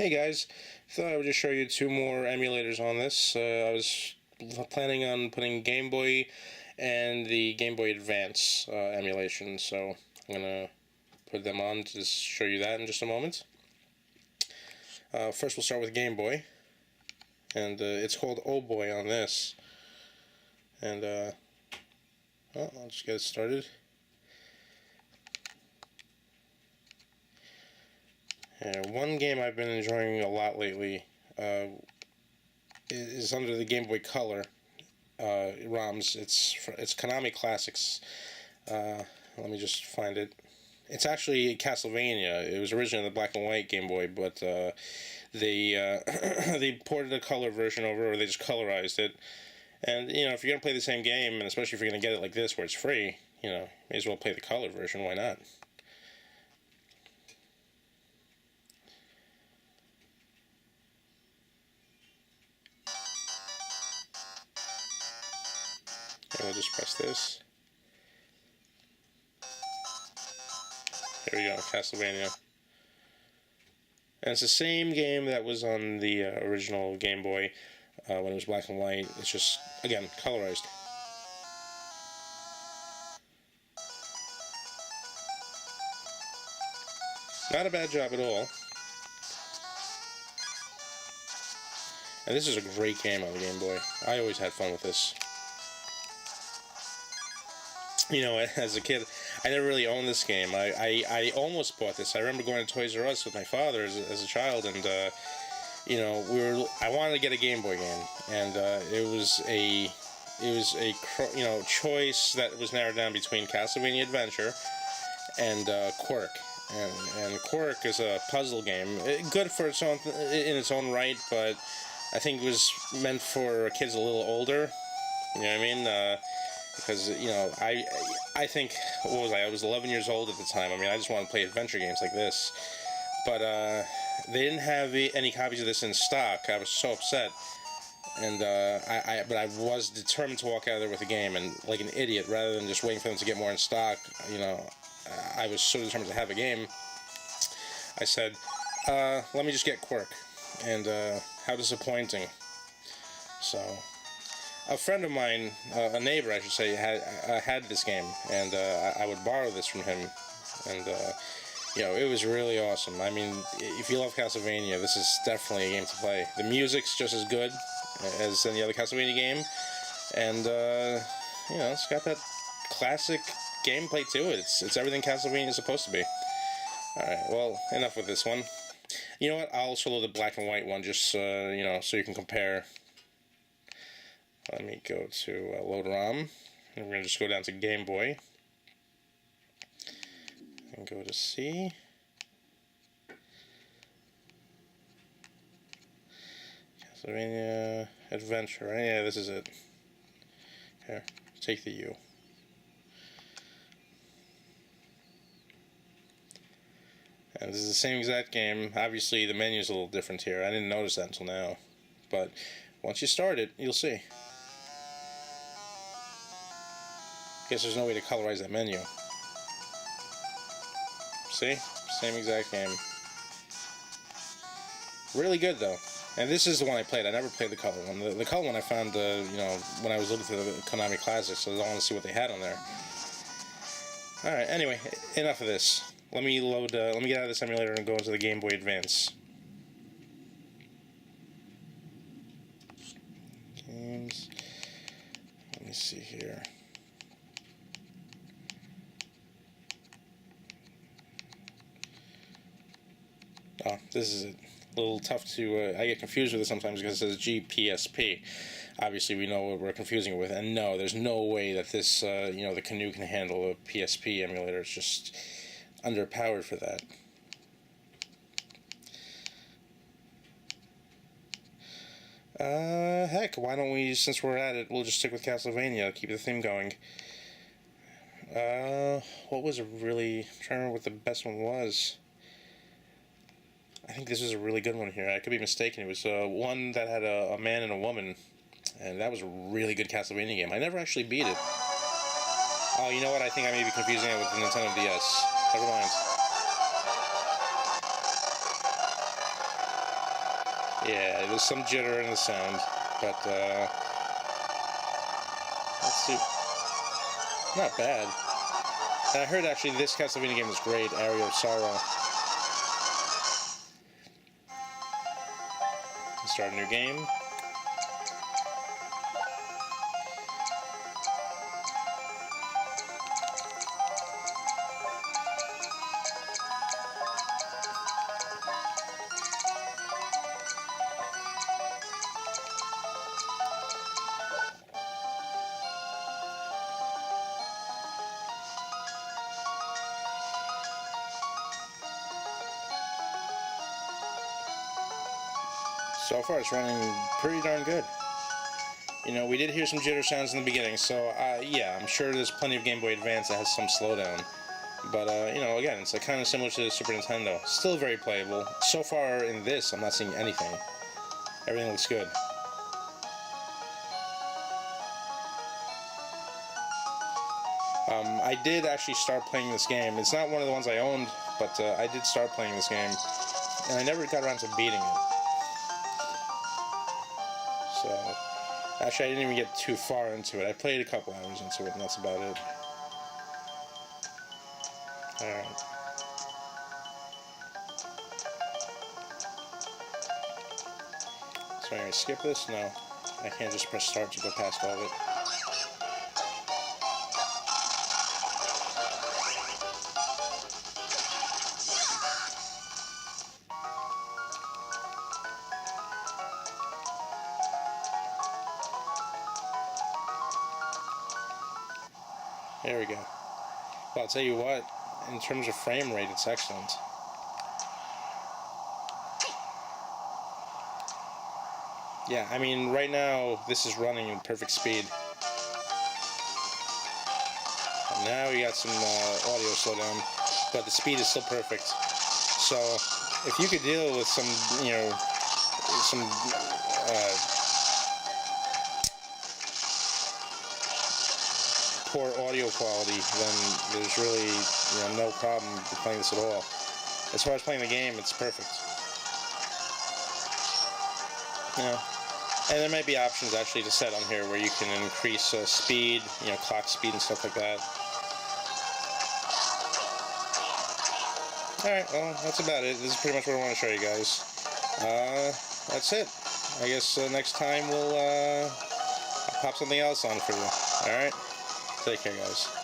Hey guys, thought I would just show you two more emulators on this. I was planning on putting Game Boy and the Game Boy Advance emulation, so I'm going to put them on to just show you that in just a moment. First we'll start with Game Boy, and it's called Oh Boy on this. And well, I'll just get it started. And one game I've been enjoying a lot lately is under the Game Boy Color ROMs. It's Konami Classics. Let me just find it. It's actually Castlevania. It was originally the black and white Game Boy, but they they ported a color version over, or they just colorized it. And you know, if you're gonna play the same game, and especially if you're gonna get it like this, where it's free, you know, may as well play the color version. Why not? And we'll just press this. There we go, Castlevania. And it's the same game that was on the original Game Boy when it was black and white. It's just, again, colorized. Not a bad job at all. And this is a great game on the Game Boy. I always had fun with this. You know, as a kid, I never really owned this game. I almost bought this. I remember going to Toys R Us with my father as a child, and you know, I wanted to get a Game Boy game, and it was a you know, choice that was narrowed down between Castlevania Adventure and Quirk. And Quirk is a puzzle game, good for its own in its own right, but I think it was meant for kids a little older. You know what I mean? Because, you know, I think, what was I? I was 11 years old at the time. I mean, I just wanted to play adventure games like this. But they didn't have any copies of this in stock. I was so upset. And but I was determined to walk out of there with a game. And like an idiot, rather than just waiting for them to get more in stock, you know, I was so determined to have a game. I said, let me just get Quirk. And how disappointing. So a friend of mine, a neighbor I should say, had this game, and I would borrow this from him, and you know, it was really awesome. I mean, if you love Castlevania, this is definitely a game to play. The music's just as good as any other Castlevania game, and you know, it's got that classic gameplay to it. It's everything Castlevania is supposed to be. Alright, well, enough with this one. You know what, I'll show the black and white one, just you know, so you can compare. Let me go to load ROM, and we're going to just go down to Game Boy, and go to C, Castlevania Adventure, right? Yeah, this is it. Here, take the U. And this is the same exact game. Obviously the menu is a little different here. I didn't notice that until now, but once you start it, you'll see. Guess there's no way to colorize that menu. See? Same exact game. Really good though. And this is the one I played. I never played the color one. The color one I found, you know, when I was looking through the Konami Classics, so I wanted to see what they had on there. Alright, anyway, enough of this. Let me get out of this emulator and go into the Game Boy Advance. Games. Let me see here. Oh, this is a little tough to, I get confused with it sometimes because it says GPSP. Obviously we know what we're confusing it with, and no, there's no way that this, you know, the Caanoo can handle a PSP emulator. It's just underpowered for that. Heck, why don't we, since we're at it, we'll just stick with Castlevania, keep the theme going. What was a really, I'm trying to remember what the best one was. I think this is a really good one here. I could be mistaken. It was one that had a man and a woman, and that was a really good Castlevania game. I never actually beat it. Oh, you know what? I think I may be confusing it with the Nintendo DS. Never mind. Yeah, there's some jitter in the sound, but let's see. Not bad. I heard actually this Castlevania game is great, Area of Sorrow. Start a new game. So far it's running pretty darn good. You know, we did hear some jitter sounds in the beginning, so yeah, I'm sure there's plenty of Game Boy Advance that has some slowdown. But, you know, again, it's kind of similar to the Super Nintendo. Still very playable. So far in this, I'm not seeing anything. Everything looks good. I did actually start playing this game. It's not one of the ones I owned, but I did start playing this game, and I never got around to beating it. So, actually, I didn't even get too far into it. I played a couple hours into it, and that's about it. Alright. So, I'm going to skip this? No. I can't just press start to go past all of it. There we go. Well, I'll tell you what, in terms of frame rate, it's excellent. Yeah, I mean, right now, this is running at perfect speed. And now we got some audio slowdown, but the speed is still perfect. So, if you could deal with some, you know, some poor audio quality, then there's really, you know, no problem with playing this at all. As far as playing the game, it's perfect. Yeah. And there might be options actually to set on here where you can increase speed, you know, clock speed and stuff like that. Alright, well, that's about it. This is pretty much what I want to show you guys. That's it. I guess next time we'll I'll pop something else on for you. Alright? Take care, guys.